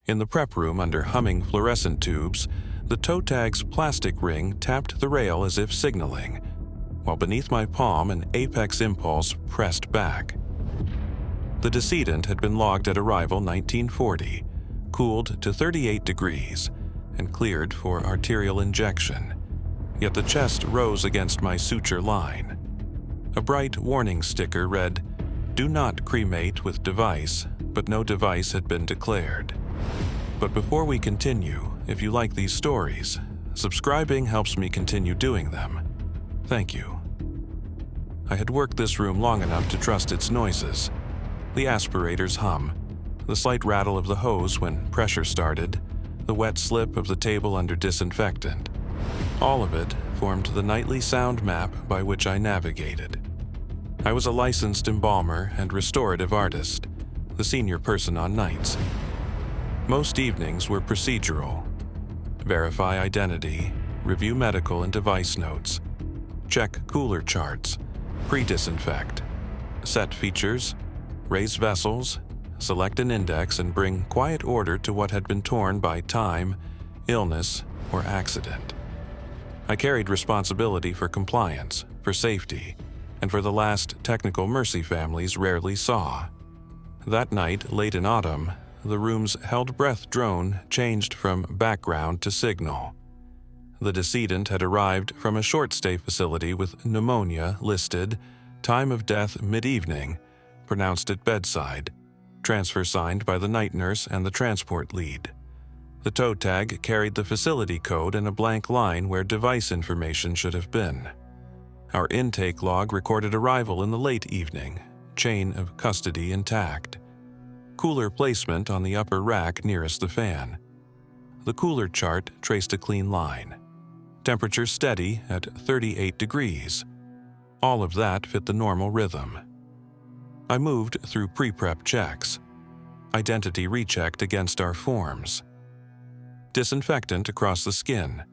In the prep room under humming fluorescent tubes, the toe tag's plastic ring tapped the rail as if signaling, while beneath my palm an apex impulse pressed back. The decedent had been logged at arrival 1940, cooled to 38 degrees, and cleared for arterial injection, yet the chest rose against my suture line. A bright warning sticker read, "Do not cremate with device," but no device had been declared. But before we continue, if you like these stories, subscribing helps me continue doing them. Thank you. I had worked this room long enough to trust its noises. The aspirator's hum, the slight rattle of the hose when pressure started, the wet slip of the table under disinfectant. All of it formed the nightly sound map by which I navigated. I was a licensed embalmer and restorative artist, the senior person on nights. Most evenings were procedural. Verify identity, review medical and device notes, check cooler charts, pre-disinfect, set features, raise vessels, select an index, and bring quiet order to what had been torn by time, illness, or accident. I carried responsibility for compliance, for safety, and for the last technical mercy families rarely saw. That night, late in autumn, the room's held breath drone changed from background to signal. The decedent had arrived from a short-stay facility with pneumonia listed, time of death mid-evening, pronounced at bedside, transfer signed by the night nurse and the transport lead. The toe tag carried the facility code and a blank line where device information should have been. Our intake log recorded arrival in the late evening, chain of custody intact. Cooler placement on the upper rack nearest the fan. The cooler chart traced a clean line. Temperature steady at 38 degrees. All of that fit the normal rhythm. I moved through pre-prep checks. Identity rechecked against our forms. Disinfectant across the skin.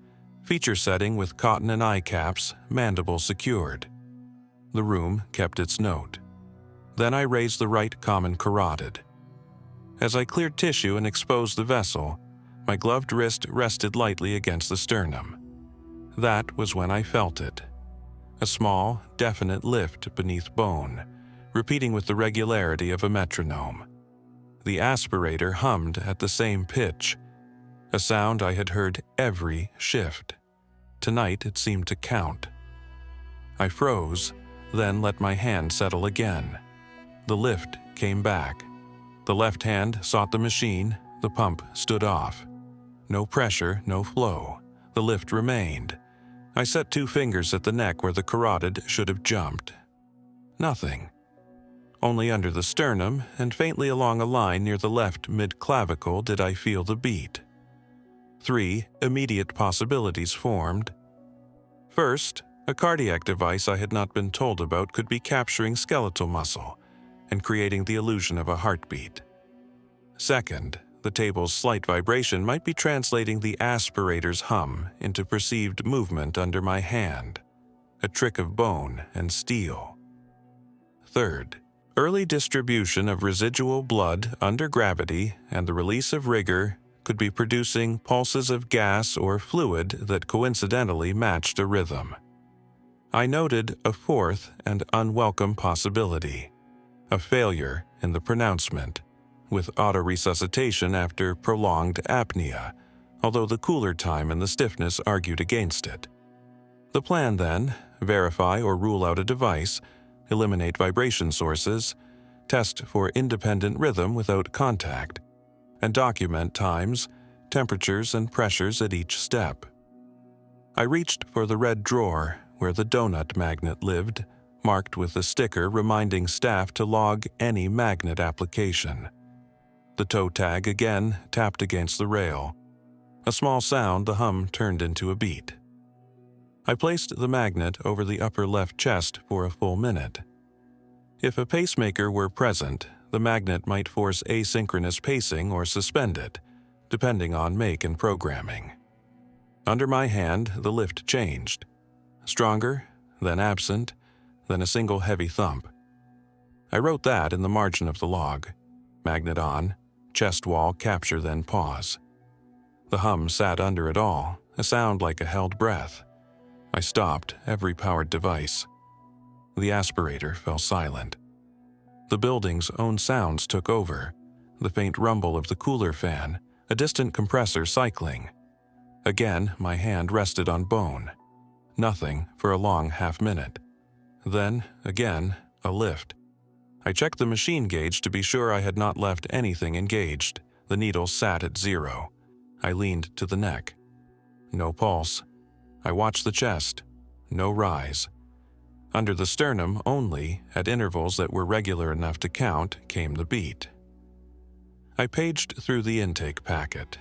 Feature setting with cotton and eye caps, mandible secured. The room kept its note. Then I raised the right common carotid. As I cleared tissue and exposed the vessel, my gloved wrist rested lightly against the sternum. That was when I felt it. A small, definite lift beneath bone, repeating with the regularity of a metronome. The aspirator hummed at the same pitch, a sound I had heard every shift. Tonight it seemed to count. I froze, then let my hand settle again. The lift came back. The left hand sought the machine, the pump stood off. No pressure, no flow. The lift remained. I set 2 fingers at the neck where the carotid should have jumped. Nothing. Only under the sternum and faintly along a line near the left mid-clavicle did I feel the beat. 3 immediate possibilities formed. First, a cardiac device I had not been told about could be capturing skeletal muscle and creating the illusion of a heartbeat. Second, the table's slight vibration might be translating the aspirator's hum into perceived movement under my hand, a trick of bone and steel. Third, early distribution of residual blood under gravity and the release of rigor could be producing pulses of gas or fluid that coincidentally matched a rhythm. I noted a fourth and unwelcome possibility, a failure in the pronouncement, with auto-resuscitation after prolonged apnea, although the cooler time and the stiffness argued against it. The plan then, verify or rule out a device, eliminate vibration sources, test for independent rhythm without contact, and document times, temperatures, and pressures at each step. I reached for the red drawer where the donut magnet lived, marked with a sticker reminding staff to log any magnet application. The toe tag again tapped against the rail. A small sound, the hum turned into a beat. I placed the magnet over the upper left chest for a full minute. If a pacemaker were present, the magnet might force asynchronous pacing or suspend it, depending on make and programming. Under my hand, the lift changed. Stronger, then absent, then a single heavy thump. I wrote that in the margin of the log. Magnet on, chest wall capture then pause. The hum sat under it all, a sound like a held breath. I stopped every powered device. The aspirator fell silent. The building's own sounds took over, the faint rumble of the cooler fan, a distant compressor cycling. Again, my hand rested on bone. Nothing for a long half-minute. Then, again, a lift. I checked the machine gauge to be sure I had not left anything engaged. The needle sat at 0. I leaned to the neck. No pulse. I watched the chest. No rise. Under the sternum only, at intervals that were regular enough to count, came the beat. I paged through the intake packet.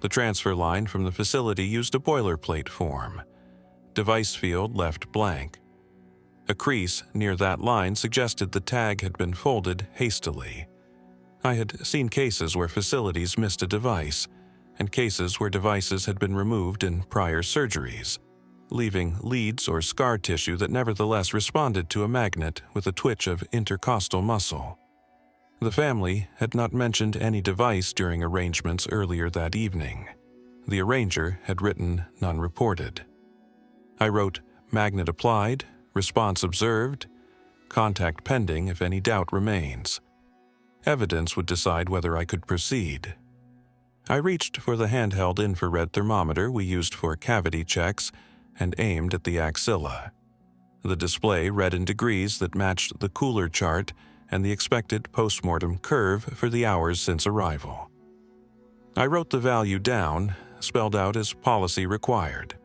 The transfer line from the facility used a boilerplate form. Device field left blank. A crease near that line suggested the tag had been folded hastily. I had seen cases where facilities missed a device, and cases where devices had been removed in prior surgeries, leaving leads or scar tissue that nevertheless responded to a magnet with a twitch of intercostal muscle. The family had not mentioned any device during arrangements earlier that evening. The arranger had written none reported. I wrote magnet applied, response observed, contact pending if any doubt remains. Evidence would decide whether I could proceed. I reached for the handheld infrared thermometer we used for cavity checks and aimed at the axilla. The display read in degrees that matched the cooler chart and the expected postmortem curve for the hours since arrival. I wrote the value down, spelled out as policy required.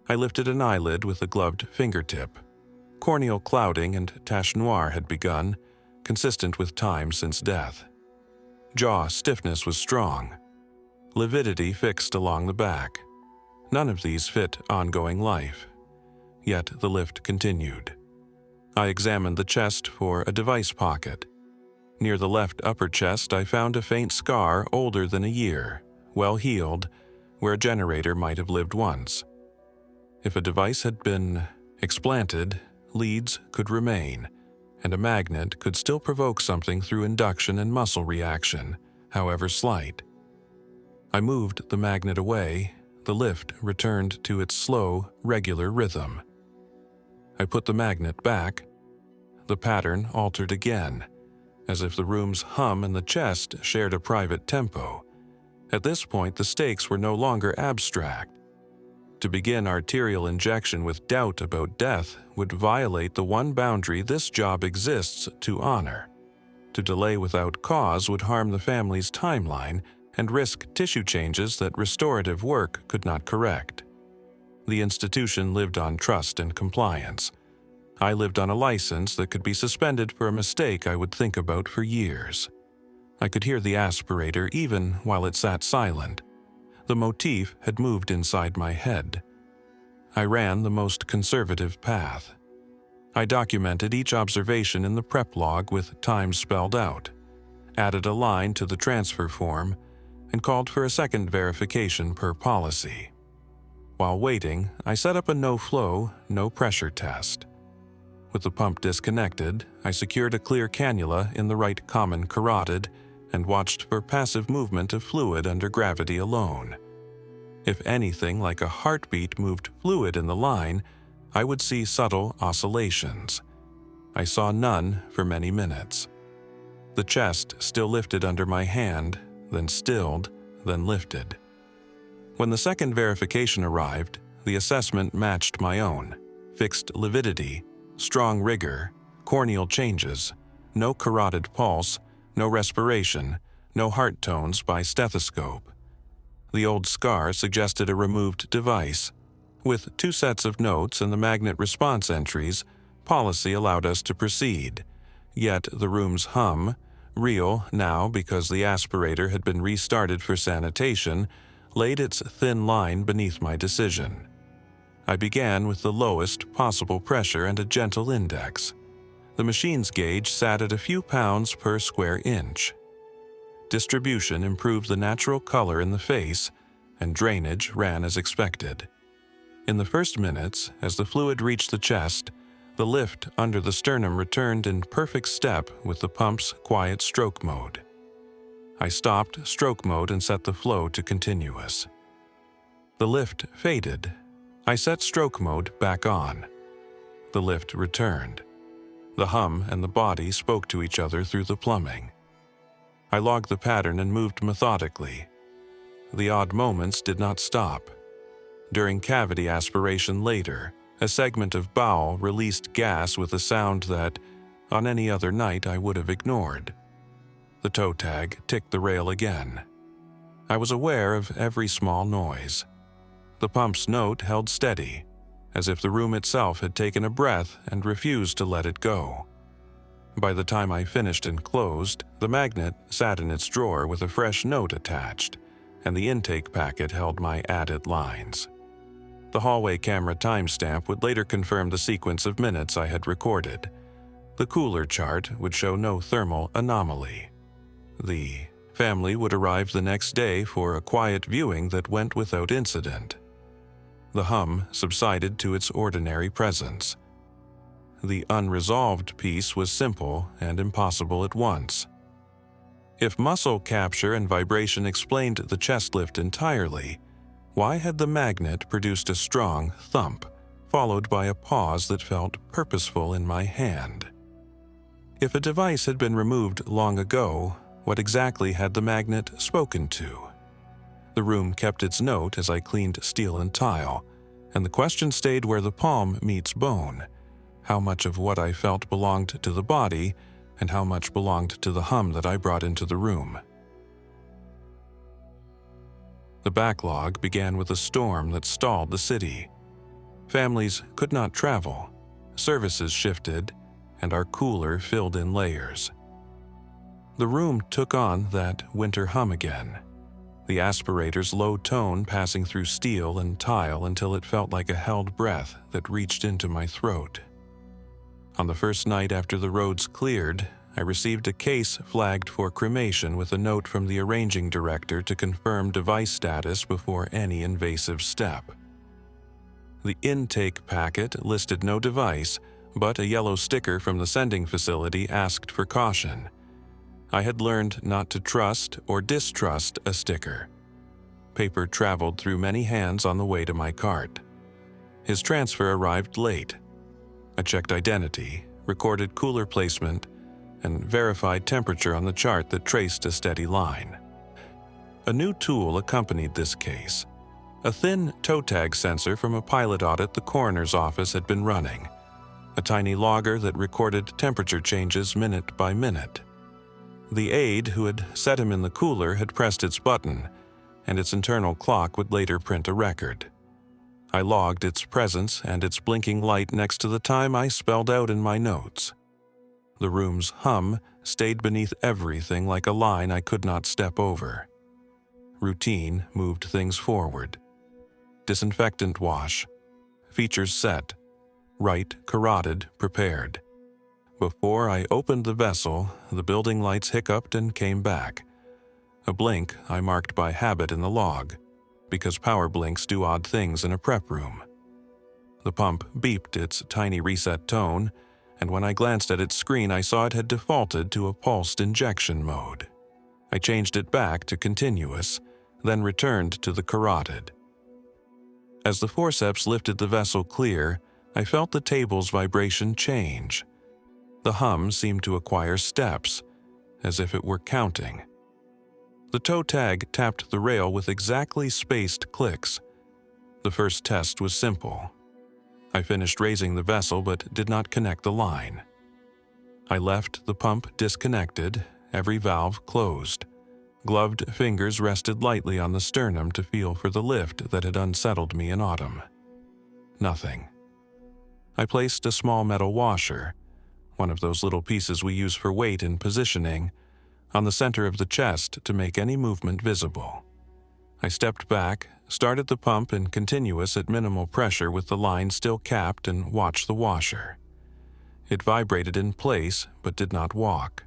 I lifted an eyelid with a gloved fingertip. Corneal clouding and tache noire had begun, consistent with time since death. Jaw stiffness was strong. Lividity fixed along the back. None of these fit ongoing life. Yet the lift continued. I examined the chest for a device pocket. Near the left upper chest, I found a faint scar older than a year, well healed, where a generator might have lived once. If a device had been explanted, leads could remain, and a magnet could still provoke something through induction and muscle reaction, however slight. I moved the magnet away. The lift returned to its slow, regular rhythm. I put the magnet back. The pattern altered again, as if the room's hum and the chest shared a private tempo. At this point, the stakes were no longer abstract. To begin arterial injection with doubt about death would violate the one boundary this job exists to honor. To delay without cause would harm the family's timeline and risk tissue changes that restorative work could not correct. The institution lived on trust and compliance. I lived on a license that could be suspended for a mistake I would think about for years. I could hear the aspirator even while it sat silent. The motif had moved inside my head. I ran the most conservative path. I documented each observation in the prep log with time spelled out, added a line to the transfer form, and called for a second verification per policy. While waiting, I set up a no-flow, no-pressure test. With the pump disconnected, I secured a clear cannula in the right common carotid and watched for passive movement of fluid under gravity alone. If anything like a heartbeat moved fluid in the line, I would see subtle oscillations. I saw none for many minutes. The chest still lifted under my hand, then stilled, then lifted. When the second verification arrived, the assessment matched my own. Fixed lividity, strong rigor, corneal changes, no carotid pulse, no respiration, no heart tones by stethoscope. The old scar suggested a removed device. With 2 sets of notes and the magnet response entries, policy allowed us to proceed. Yet the room's hum, real now because the aspirator had been restarted for sanitation, laid its thin line beneath my decision. I began with the lowest possible pressure and a gentle index. The machine's gauge sat at a few pounds per square inch. Distribution improved the natural color in the face, and drainage ran as expected. In the first minutes, as the fluid reached the chest, the lift under the sternum returned in perfect step with the pump's quiet stroke mode. I stopped stroke mode and set the flow to continuous. The lift faded. I set stroke mode back on. The lift returned. The hum and the body spoke to each other through the plumbing. I logged the pattern and moved methodically. The odd moments did not stop. During cavity aspiration later, a segment of bowel released gas with a sound that, on any other night, I would have ignored. The toe tag ticked the rail again. I was aware of every small noise. The pump's note held steady, as if the room itself had taken a breath and refused to let it go. By the time I finished and closed, the magnet sat in its drawer with a fresh note attached, and the intake packet held my added lines. The hallway camera timestamp would later confirm the sequence of minutes I had recorded. The cooler chart would show no thermal anomaly. The family would arrive the next day for a quiet viewing that went without incident. The hum subsided to its ordinary presence. The unresolved piece was simple and impossible at once. If muscle capture and vibration explained the chest lift entirely, why had the magnet produced a strong thump, followed by a pause that felt purposeful in my hand? If a device had been removed long ago, what exactly had the magnet spoken to? The room kept its note as I cleaned steel and tile, and the question stayed where the palm meets bone. How much of what I felt belonged to the body, and how much belonged to the hum that I brought into the room? The backlog began with a storm that stalled the city. Families could not travel, services shifted, and our cooler filled in layers. The room took on that winter hum again, the aspirator's low tone passing through steel and tile until it felt like a held breath that reached into my throat. On the first night after the roads cleared, I received a case flagged for cremation with a note from the arranging director to confirm device status before any invasive step. The intake packet listed no device, but a yellow sticker from the sending facility asked for caution. I had learned not to trust or distrust a sticker. Paper traveled through many hands on the way to my cart. His transfer arrived late. I checked identity, recorded cooler placement, and verified temperature on the chart that traced a steady line. A new tool accompanied this case. A thin toe tag sensor from a pilot audit the coroner's office had been running. A tiny logger that recorded temperature changes minute by minute. The aide who had set him in the cooler had pressed its button, and its internal clock would later print a record. I logged its presence and its blinking light next to the time I spelled out in my notes. The room's hum stayed beneath everything like a line I could not step over. Routine moved things forward. Disinfectant wash. Features set. Right carotid prepared. Before I opened the vessel, the building lights hiccuped and came back. A blink I marked by habit in the log, because power blinks do odd things in a prep room. The pump beeped its tiny reset tone, and when I glanced at its screen I saw it had defaulted to a pulsed injection mode. I changed it back to continuous, then returned to the carotid. As the forceps lifted the vessel clear, I felt the table's vibration change. The hum seemed to acquire steps, as if it were counting. The toe tag tapped the rail with exactly spaced clicks. The first test was simple. I finished raising the vessel but did not connect the line. I left the pump disconnected, every valve closed. Gloved fingers rested lightly on the sternum to feel for the lift that had unsettled me in autumn. Nothing. I placed a small metal washer, one of those little pieces we use for weight and positioning, on the center of the chest to make any movement visible. I stepped back, started the pump in continuous at minimal pressure with the line still capped, and watched the washer. It vibrated in place but did not walk.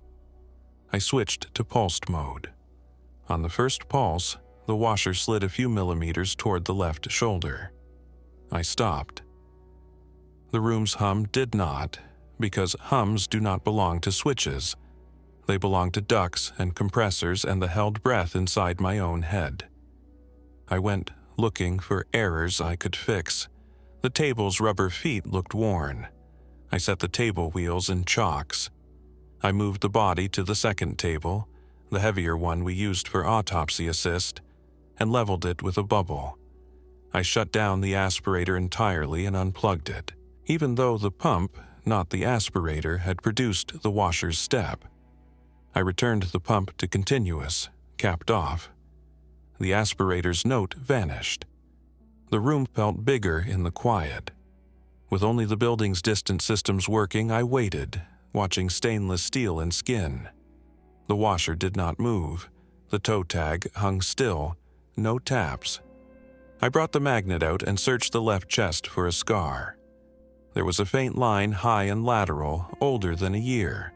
I switched to pulsed mode. On the first pulse, the washer slid a few millimeters toward the left shoulder. I stopped. The room's hum did not, because hums do not belong to switches. They belonged to ducts and compressors and the held breath inside my own head. I went looking for errors I could fix. The table's rubber feet looked worn. I set the table wheels in chocks. I moved the body to the second table, the heavier one we used for autopsy assist, and leveled it with a bubble. I shut down the aspirator entirely and unplugged it, even though the pump, not the aspirator, had produced the washer's step. I returned the pump to continuous, capped off. The aspirator's note vanished. The room felt bigger in the quiet. With only the building's distant systems working, I waited, watching stainless steel and skin. The washer did not move. The toe tag hung still, no taps. I brought the magnet out and searched the left chest for a scar. There was a faint line high and lateral, older than a year.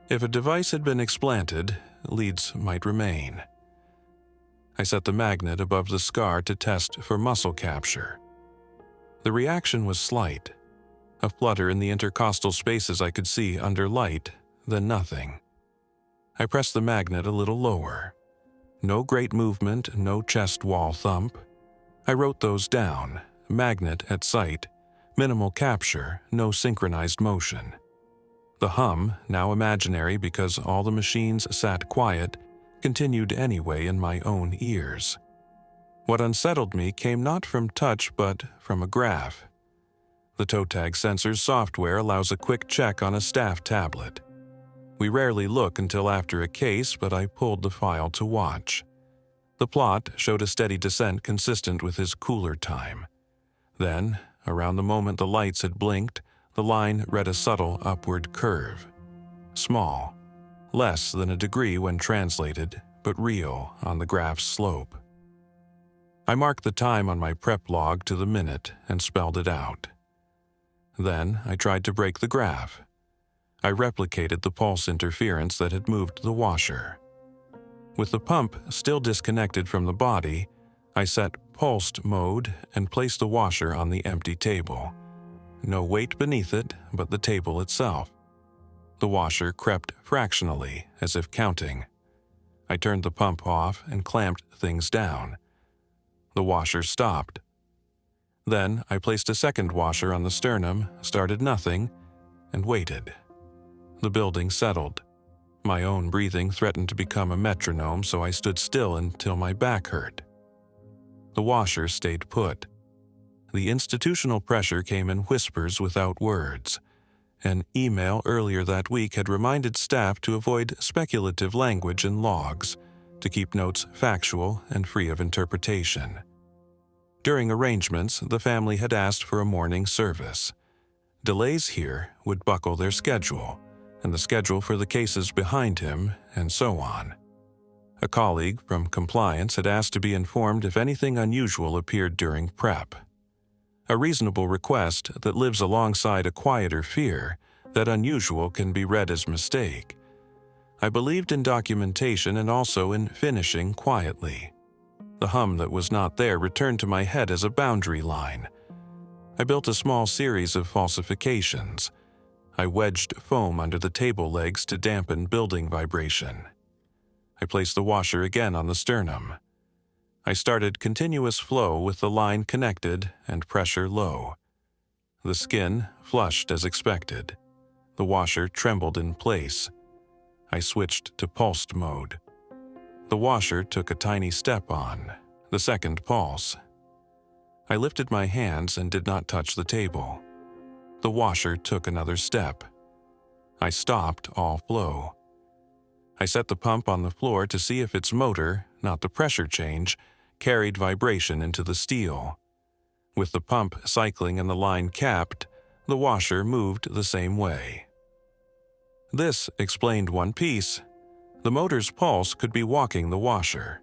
If a device had been explanted, leads might remain. I set the magnet above the scar to test for muscle capture. The reaction was slight. A flutter in the intercostal spaces I could see under light, then nothing. I pressed the magnet a little lower. No great movement, no chest wall thump. I wrote those down, magnet at sight, minimal capture, no synchronized motion. The hum, now imaginary because all the machines sat quiet, continued anyway in my own ears. What unsettled me came not from touch but from a graph. The toe tag sensor's software allows a quick check on a staff tablet. We rarely look until after a case, but I pulled the file to watch. The plot showed a steady descent consistent with his cooler time. Then, around the moment the lights had blinked, the line read a subtle upward curve. Small, less than a degree when translated, but real on the graph's slope. I marked the time on my prep log to the minute and spelled it out. Then I tried to break the graph. I replicated the pulse interference that had moved the washer. With the pump still disconnected from the body, I set pulsed mode and placed the washer on the empty table. No weight beneath it, but the table itself. The washer crept fractionally, as if counting. I turned the pump off and clamped things down. The washer stopped. Then I placed a second washer on the sternum, started nothing, and waited. The building settled. My own breathing threatened to become a metronome, so I stood still until my back hurt. The washer stayed put. The institutional pressure came in whispers without words. An email earlier that week had reminded staff to avoid speculative language in logs, to keep notes factual and free of interpretation. During arrangements, the family had asked for a morning service. Delays here would buckle their schedule, and the schedule for the cases behind him, and so on. A colleague from compliance had asked to be informed if anything unusual appeared during prep. A reasonable request that lives alongside a quieter fear that unusual can be read as mistake. I believed in documentation and also in finishing quietly. The hum that was not there returned to my head as a boundary line. I built a small series of falsifications. I wedged foam under the table legs to dampen building vibration. I placed the washer again on the sternum. I started continuous flow with the line connected and pressure low. The skin flushed as expected. The washer trembled in place. I switched to pulsed mode. The washer took a tiny step on, the second pulse. I lifted my hands and did not touch the table. The washer took another step. I stopped all flow. I set the pump on the floor to see if its motor, not the pressure change, carried vibration into the steel. With the pump cycling and the line capped, the washer moved the same way. This explained one piece. The motor's pulse could be walking the washer.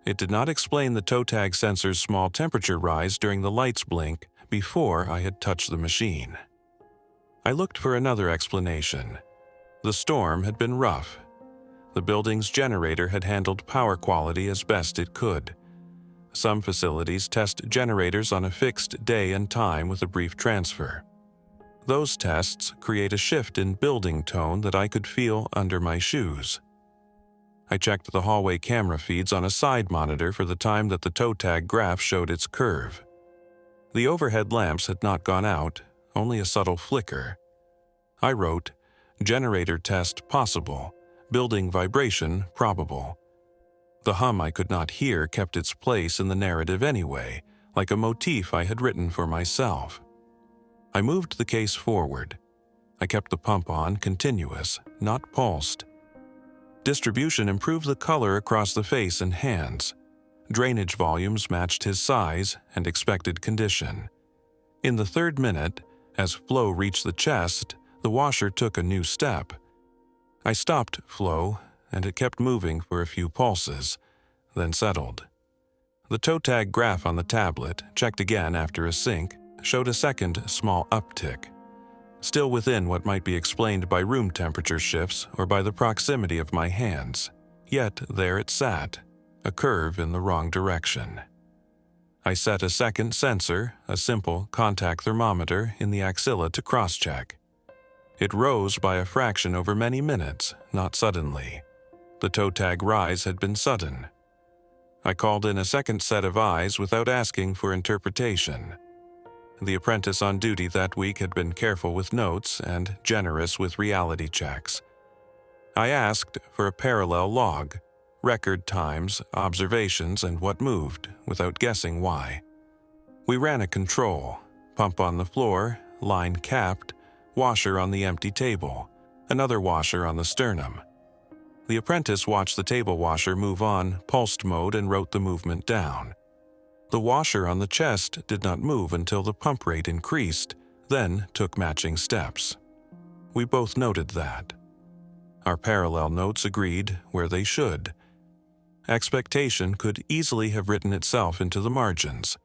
It did not explain the toe tag sensor's small temperature rise during the light's blink before I had touched the machine. I looked for another explanation. The storm had been rough. The building's generator had handled power quality as best it could. Some facilities test generators on a fixed day and time with a brief transfer. Those tests create a shift in building tone that I could feel under my shoes. I checked the hallway camera feeds on a side monitor for the time that the toe tag graph showed its curve. The overhead lamps had not gone out, only a subtle flicker. I wrote, generator test possible, building vibration probable. The hum I could not hear kept its place in the narrative anyway, like a motif I had written for myself. I moved the case forward. I kept the pump on continuous, not pulsed. Distribution improved the color across the face and hands. Drainage volumes matched his size and expected condition. In the third minute, as flow reached the chest, the washer took a new step. I stopped flow, and it kept moving for a few pulses, then settled. The toe tag graph on the tablet, checked again after a sync, showed a second small uptick. Still within what might be explained by room temperature shifts or by the proximity of my hands. Yet there it sat, a curve in the wrong direction. I set a second sensor, a simple contact thermometer, in the axilla to cross-check. It rose by a fraction over many minutes, not suddenly. The toe tag rise had been sudden. I called in a second set of eyes without asking for interpretation. The apprentice on duty that week had been careful with notes and generous with reality checks. I asked for a parallel log, record times, observations, and what moved, without guessing why. We ran a control, pump on the floor, line capped, washer on the empty table, another washer on the sternum. The apprentice watched the table washer move on pulsed mode and wrote the movement down. The washer on the chest did not move until the pump rate increased, then took matching steps. We both noted that. Our parallel notes agreed where they should. Expectation could easily have written itself into the margins.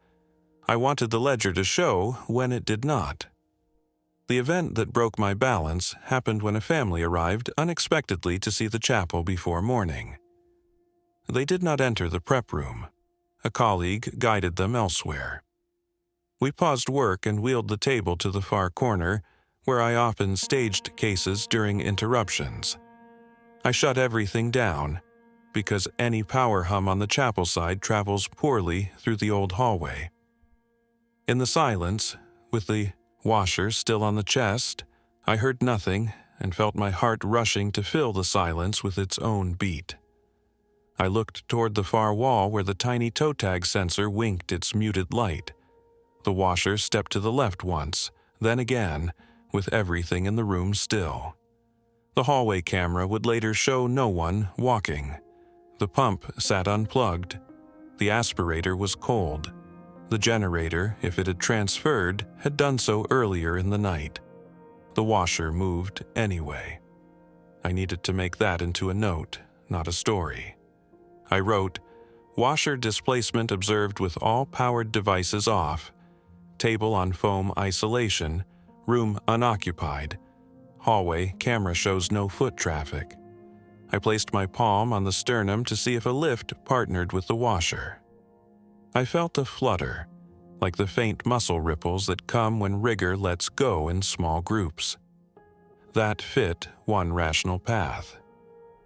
I wanted the ledger to show when it did not. The event that broke my balance happened when a family arrived unexpectedly to see the chapel before morning. They did not enter the prep room. A colleague guided them elsewhere. We paused work and wheeled the table to the far corner, where I often staged cases during interruptions. I shut everything down, because any power hum on the chapel side travels poorly through the old hallway. In the silence, with the washer still on the chest, I heard nothing and felt my heart rushing to fill the silence with its own beat. I looked toward the far wall where the tiny toe tag sensor winked its muted light. The washer stepped to the left once, then again, with everything in the room still. The hallway camera would later show no one walking. The pump sat unplugged. The aspirator was cold. The generator, if it had transferred, had done so earlier in the night. The washer moved anyway. I needed to make that into a note, not a story. I wrote, washer displacement observed with all powered devices off, table on foam isolation, room unoccupied, hallway camera shows no foot traffic. I placed my palm on the sternum to see if a lift partnered with the washer. I felt a flutter, like the faint muscle ripples that come when rigor lets go in small groups. That fit one rational path.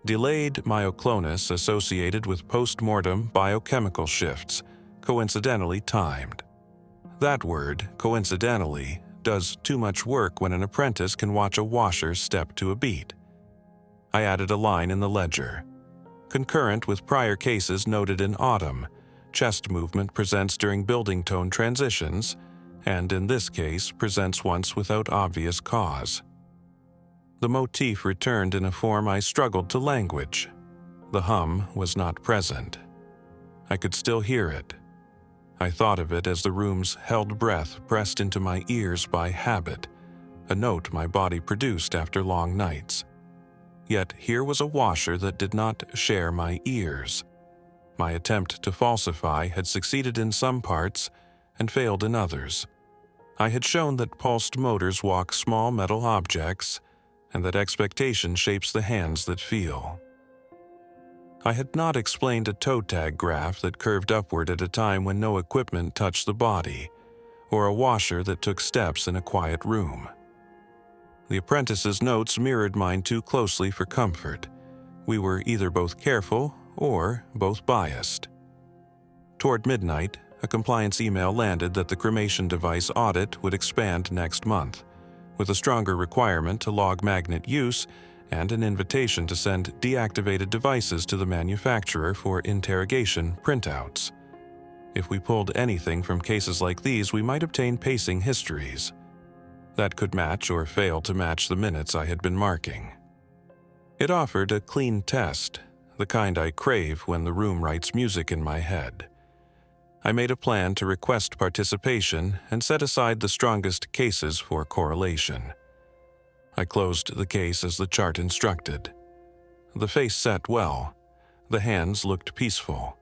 Delayed myoclonus associated with post-mortem biochemical shifts, coincidentally timed. That word, coincidentally, does too much work when an apprentice can watch a washer step to a beat. I added a line in the ledger. Concurrent with prior cases noted in autumn, chest movement presents during building tone transitions, and in this case presents once without obvious cause. The motif returned in a form I struggled to language. The hum was not present. I could still hear it. I thought of it as the room's held breath pressed into my ears by habit, a note my body produced after long nights. Yet here was a washer that did not share my ears. My attempt to falsify had succeeded in some parts and failed in others. I had shown that pulsed motors walk small metal objects, and that expectation shapes the hands that feel. I had not explained a toe tag graph that curved upward at a time when no equipment touched the body, or a washer that took steps in a quiet room. The apprentice's notes mirrored mine too closely for comfort. We were either both careful or both biased. Toward midnight, a compliance email landed that the cremation device audit would expand next month, with a stronger requirement to log magnet use and an invitation to send deactivated devices to the manufacturer for interrogation printouts. If we pulled anything from cases like these, we might obtain pacing histories that could match or fail to match the minutes I had been marking. It offered a clean test, the kind I crave when the room writes music in my head. I made a plan to request participation and set aside the strongest cases for correlation. I closed the case as the chart instructed. The face set well. The hands looked peaceful.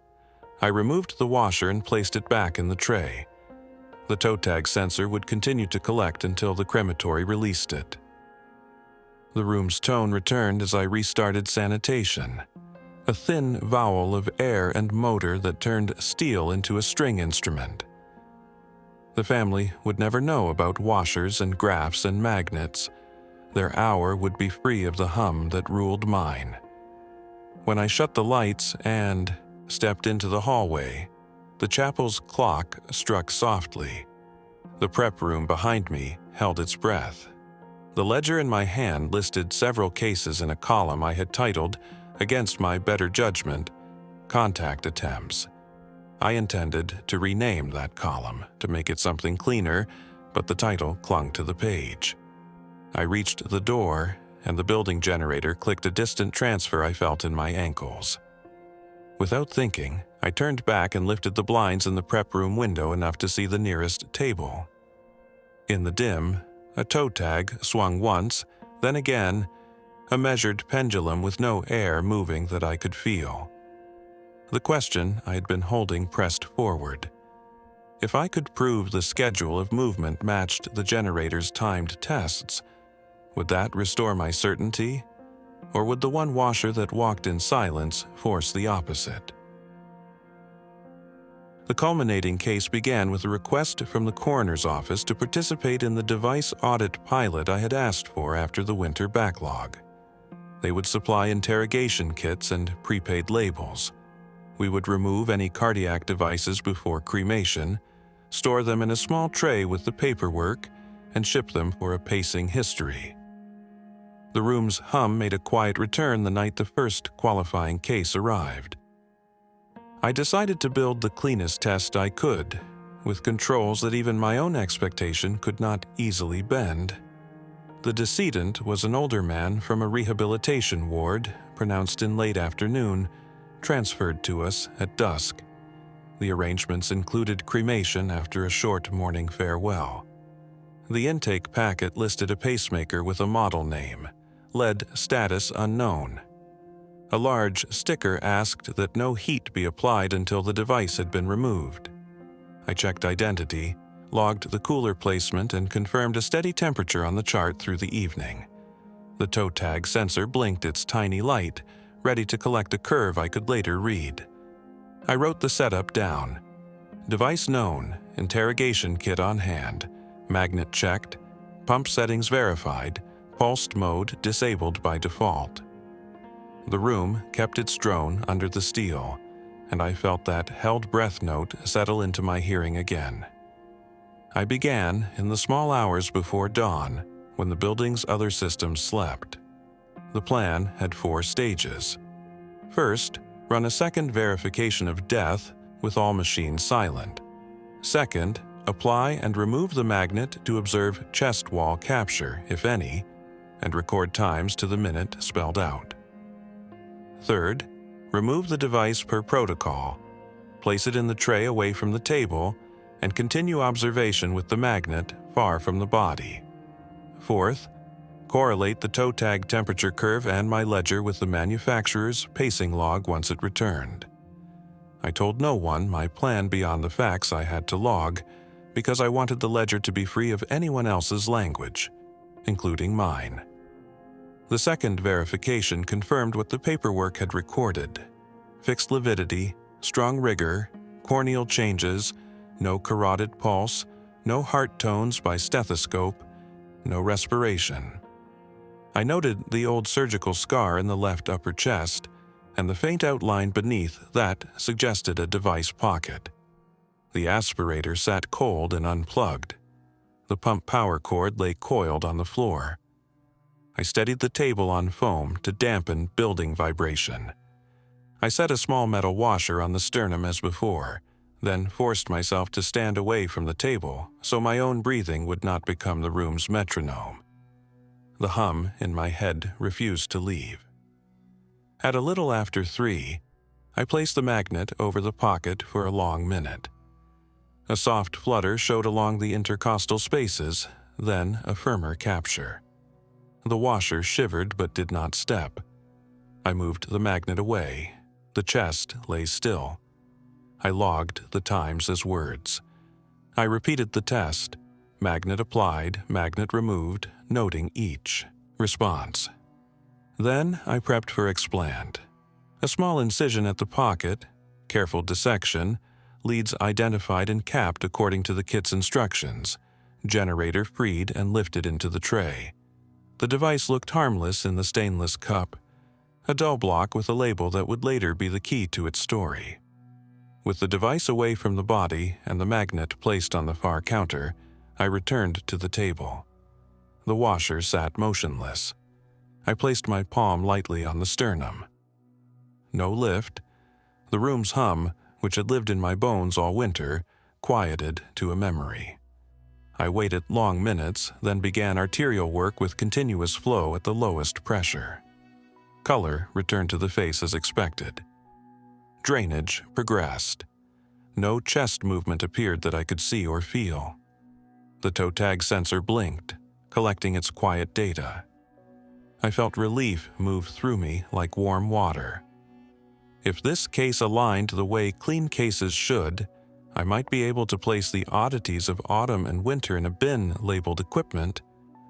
I removed the washer and placed it back in the tray. The toe tag sensor would continue to collect until the crematory released it. The room's tone returned as I restarted sanitation, a thin vowel of air and motor that turned steel into a string instrument. The family would never know about washers and graphs and magnets. Their hour would be free of the hum that ruled mine. When I shut the lights and stepped into the hallway, the chapel's clock struck softly. The prep room behind me held its breath. The ledger in my hand listed several cases in a column I had titled, against my better judgment, Contact Attempts. I intended to rename that column to make it something cleaner, but the title clung to the page. I reached the door, and the building generator clicked a distant transfer I felt in my ankles. Without thinking, I turned back and lifted the blinds in the prep room window enough to see the nearest table. In the dim, a toe tag swung once, then again, a measured pendulum with no air moving that I could feel. The question I had been holding pressed forward. If I could prove the schedule of movement matched the generator's timed tests, would that restore my certainty? Or would the one washer that walked in silence force the opposite? The culminating case began with a request from the coroner's office to participate in the device audit pilot I had asked for after the winter backlog. They would supply interrogation kits and prepaid labels. We would remove any cardiac devices before cremation, store them in a small tray with the paperwork, and ship them for a pacing history. The room's hum made a quiet return the night the first qualifying case arrived. I decided to build the cleanest test I could, with controls that even my own expectation could not easily bend. The decedent was an older man from a rehabilitation ward, pronounced in late afternoon, transferred to us at dusk. The arrangements included cremation after a short morning farewell. The intake packet listed a pacemaker with a model name, lead status unknown. A large sticker asked that no heat be applied until the device had been removed. I checked identity, logged the cooler placement, and confirmed a steady temperature on the chart through the evening. The toe tag sensor blinked its tiny light, ready to collect a curve I could later read. I wrote the setup down. Device known, interrogation kit on hand, magnet checked, pump settings verified, pulsed mode disabled by default. The room kept its drone under the steel, and I felt that held breath note settle into my hearing again. I began in the small hours before dawn, when the building's other systems slept. The plan had 4 stages. First, run a second verification of death with all machines silent. Second, apply and remove the magnet to observe chest wall capture, if any, and record times to the minute spelled out. Third, remove the device per protocol, place it in the tray away from the table, and continue observation with the magnet far from the body. Fourth, correlate the toe tag temperature curve and my ledger with the manufacturer's pacing log once it returned. I told no one my plan beyond the facts I had to log, because I wanted the ledger to be free of anyone else's language, including mine. The second verification confirmed what the paperwork had recorded: fixed lividity, strong rigor, corneal changes, no carotid pulse, no heart tones by stethoscope, no respiration. I noted the old surgical scar in the left upper chest, and the faint outline beneath that suggested a device pocket. The aspirator sat cold and unplugged. The pump power cord lay coiled on the floor. I steadied the table on foam to dampen building vibration. I set a small metal washer on the sternum as before, then forced myself to stand away from the table so my own breathing would not become the room's metronome. The hum in my head refused to leave. At a little after 3, I placed the magnet over the pocket for a long minute. A soft flutter showed along the intercostal spaces, then a firmer capture. The washer shivered but did not step. I moved the magnet away. The chest lay still. I logged the times as words. I repeated the test. Magnet applied, magnet removed, noting each. Response. Then I prepped for explant. A small incision at the pocket, careful dissection, leads identified and capped according to the kit's instructions, generator freed and lifted into the tray. The device looked harmless in the stainless cup, a dull block with a label that would later be the key to its story. With the device away from the body and the magnet placed on the far counter, I returned to the table. The washer sat motionless. I placed my palm lightly on the sternum. No lift. The room's hum, which had lived in my bones all winter, quieted to a memory. I waited long minutes, then began arterial work with continuous flow at the lowest pressure. Color returned to the face as expected. Drainage progressed. No chest movement appeared that I could see or feel. The toe tag sensor blinked, collecting its quiet data. I felt relief move through me like warm water. If this case aligned the way clean cases should, I might be able to place the oddities of autumn and winter in a bin labeled equipment,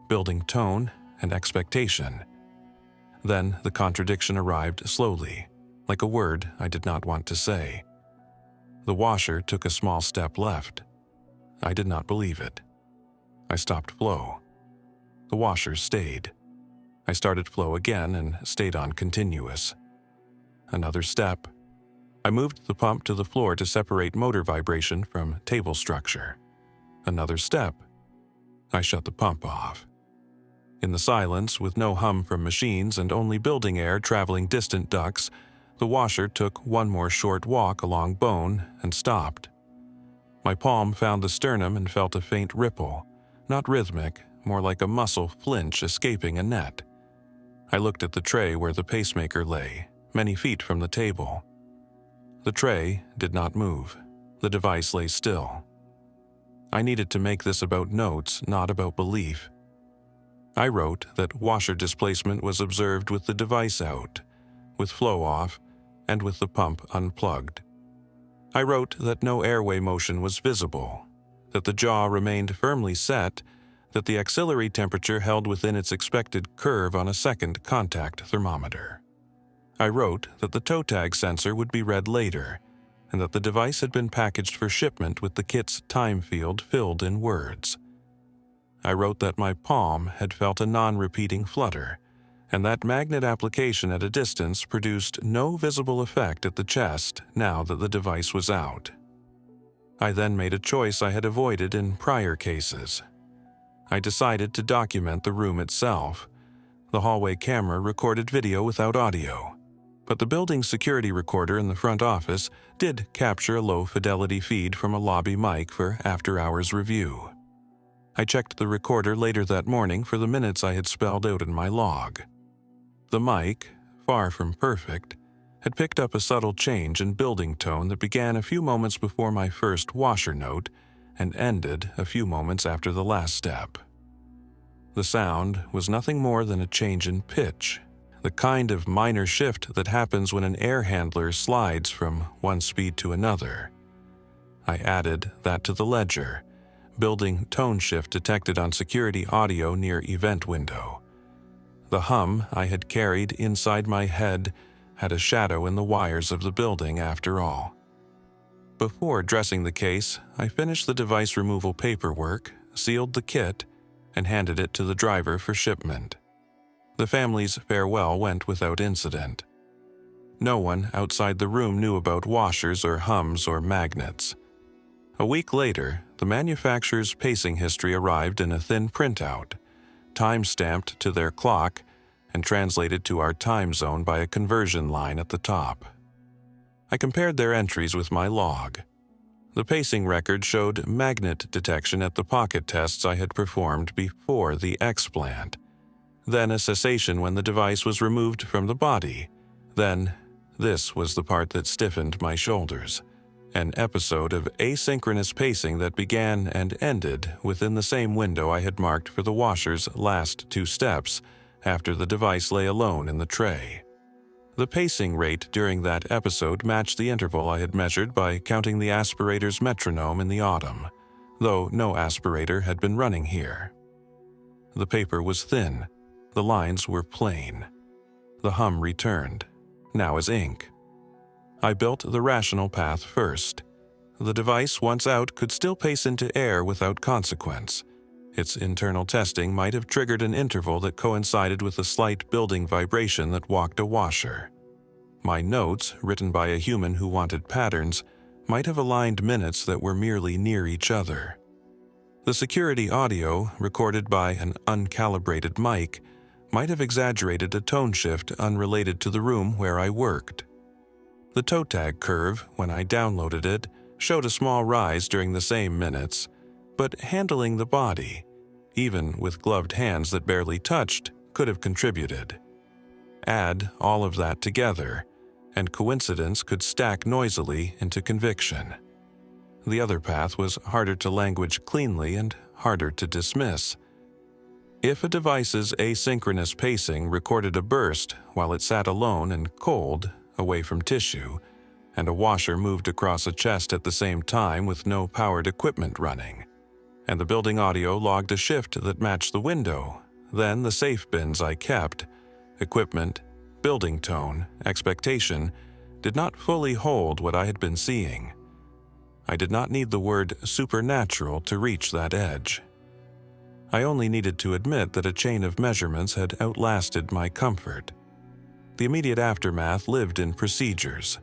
building tone and expectation. Then the contradiction arrived slowly, like a word I did not want to say. The washer took a small step left. I did not believe it. I stopped flow. The washer stayed. I started flow again and stayed on continuous. Another step. I moved the pump to the floor to separate motor vibration from table structure. Another step. I shut the pump off. In the silence, with no hum from machines and only building air traveling distant ducts, the washer took one more short walk along bone and stopped. My palm found the sternum and felt a faint ripple, not rhythmic, more like a muscle flinch escaping a net. I looked at the tray where the pacemaker lay, many feet from the table. The tray did not move. The device lay still. I needed to make this about notes, not about belief. I wrote that washer displacement was observed with the device out, with flow off, and with the pump unplugged. I wrote that no airway motion was visible, that the jaw remained firmly set, that the axillary temperature held within its expected curve on a second contact thermometer. I wrote that the toe tag sensor would be read later, and that the device had been packaged for shipment with the kit's time field filled in words. I wrote that my palm had felt a non-repeating flutter, and that magnet application at a distance produced no visible effect at the chest now that the device was out. I then made a choice I had avoided in prior cases. I decided to document the room itself. The hallway camera recorded video without audio, but the building's security recorder in the front office did capture a low-fidelity feed from a lobby mic for after-hours review. I checked the recorder later that morning for the minutes I had spelled out in my log. The mic, far from perfect, had picked up a subtle change in building tone that began a few moments before my first washer note and ended a few moments after the last step. The sound was nothing more than a change in pitch, the kind of minor shift that happens when an air handler slides from one speed to another. I added that to the ledger, building tone shift detected on security audio near event window. The hum I had carried inside my head had a shadow in the wires of the building after all. Before dressing the case, I finished the device removal paperwork, sealed the kit, and handed it to the driver for shipment. The family's farewell went without incident. No one outside the room knew about washers or hums or magnets. A week later, the manufacturer's pacing history arrived in a thin printout, time-stamped to their clock and translated to our time zone by a conversion line at the top. I compared their entries with my log. The pacing record showed magnet detection at the pocket tests I had performed before the explant, then a cessation when the device was removed from the body, then, this was the part that stiffened my shoulders, an episode of asynchronous pacing that began and ended within the same window I had marked for the washer's last 2 steps after the device lay alone in the tray. The pacing rate during that episode matched the interval I had measured by counting the aspirator's metronome in the autumn, though no aspirator had been running here. The paper was thin, the lines were plain. The hum returned, now as ink. I built the rational path first. The device, once out, could still pace into air without consequence. Its internal testing might have triggered an interval that coincided with a slight building vibration that walked a washer. My notes, written by a human who wanted patterns, might have aligned minutes that were merely near each other. The security audio, recorded by an uncalibrated mic, might have exaggerated a tone shift unrelated to the room where I worked. The toe tag curve, when I downloaded it, showed a small rise during the same minutes, but handling the body, even with gloved hands that barely touched, could have contributed. Add all of that together, and coincidence could stack noisily into conviction. The other path was harder to language cleanly and harder to dismiss. If a device's asynchronous pacing recorded a burst while it sat alone and cold, away from tissue, and a washer moved across a chest at the same time with no powered equipment running, and the building audio logged a shift that matched the window, then the safe bins I kept, equipment, building tone, expectation, did not fully hold what I had been seeing. I did not need the word supernatural to reach that edge. I only needed to admit that a chain of measurements had outlasted my comfort. The immediate aftermath lived in procedures.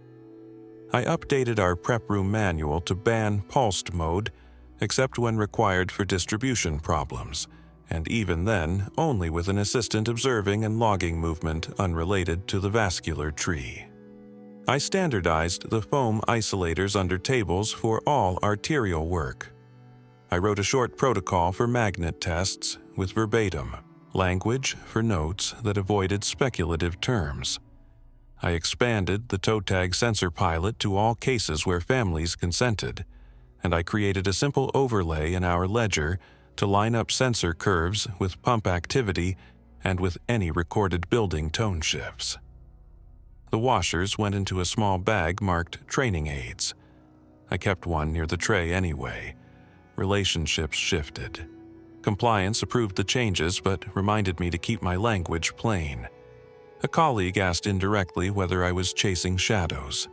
I updated our prep room manual to ban pulsed mode, except when required for distribution problems, and even then only with an assistant observing and logging movement unrelated to the vascular tree. I standardized the foam isolators under tables for all arterial work. I wrote a short protocol for magnet tests with verbatim language for notes that avoided speculative terms. I expanded the toe tag sensor pilot to all cases where families consented, and I created a simple overlay in our ledger to line up sensor curves with pump activity and with any recorded building tone shifts. The washers went into a small bag marked training aids. I kept one near the tray anyway. Relationships shifted. Compliance approved the changes but reminded me to keep my language plain. A colleague asked indirectly whether I was chasing shadows.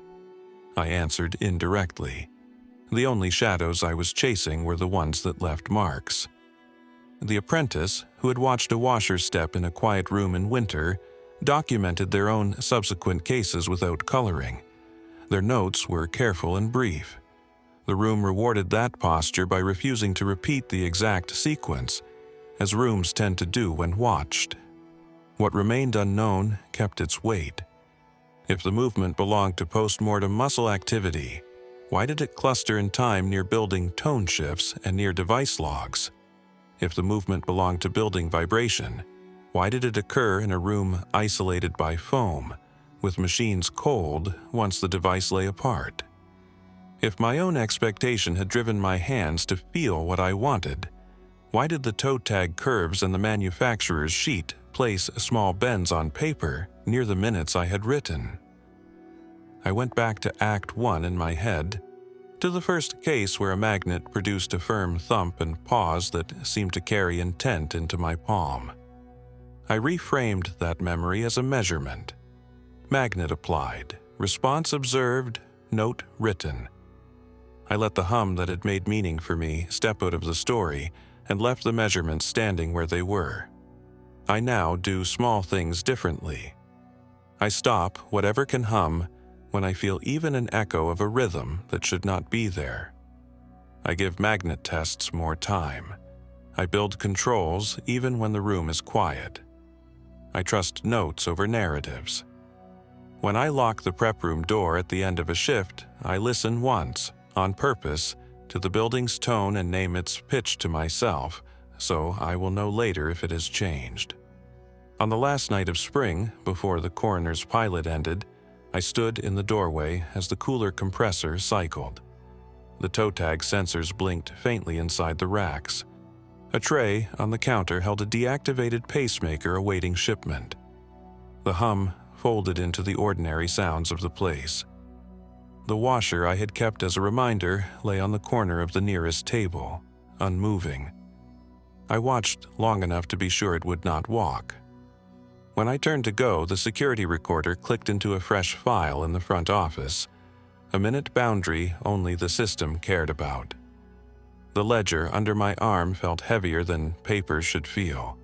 I answered indirectly. The only shadows I was chasing were the ones that left marks. The apprentice, who had watched a washer step in a quiet room in winter, documented their own subsequent cases without coloring. Their notes were careful and brief. The room rewarded that posture by refusing to repeat the exact sequence, as rooms tend to do when watched. What remained unknown kept its weight. If the movement belonged to post-mortem muscle activity, why did it cluster in time near building tone shifts and near device logs? If the movement belonged to building vibration, why did it occur in a room isolated by foam, with machines cold once the device lay apart? If my own expectation had driven my hands to feel what I wanted, why did the toe tag curves and the manufacturer's sheet place small bends on paper near the minutes I had written? I went back to Act 1 in my head, to the first case where a magnet produced a firm thump and pause that seemed to carry intent into my palm. I reframed that memory as a measurement. Magnet applied, response observed, note written. I let the hum that had made meaning for me step out of the story and left the measurements standing where they were. I now do small things differently. I stop whatever can hum when I feel even an echo of a rhythm that should not be there. I give magnet tests more time. I build controls even when the room is quiet. I trust notes over narratives. When I lock the prep room door at the end of a shift, I listen once, on purpose, to the building's tone and name its pitch to myself, so I will know later if it has changed. On the last night of spring, before the coroner's pilot ended, I stood in the doorway as the cooler compressor cycled. The toe tag sensors blinked faintly inside the racks. A tray on the counter held a deactivated pacemaker awaiting shipment. The hum folded into the ordinary sounds of the place. The washer I had kept as a reminder lay on the corner of the nearest table, unmoving. I watched long enough to be sure it would not walk. When I turned to go, the security recorder clicked into a fresh file in the front office, a minute boundary only the system cared about. The ledger under my arm felt heavier than paper should feel.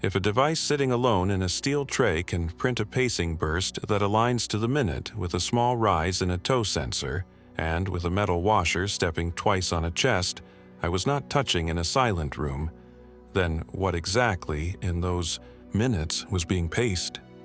If a device sitting alone in a steel tray can print a pacing burst that aligns to the minute with a small rise in a toe sensor, and with a metal washer stepping twice on a chest I was not touching in a silent room, then what exactly in those minutes was being paced?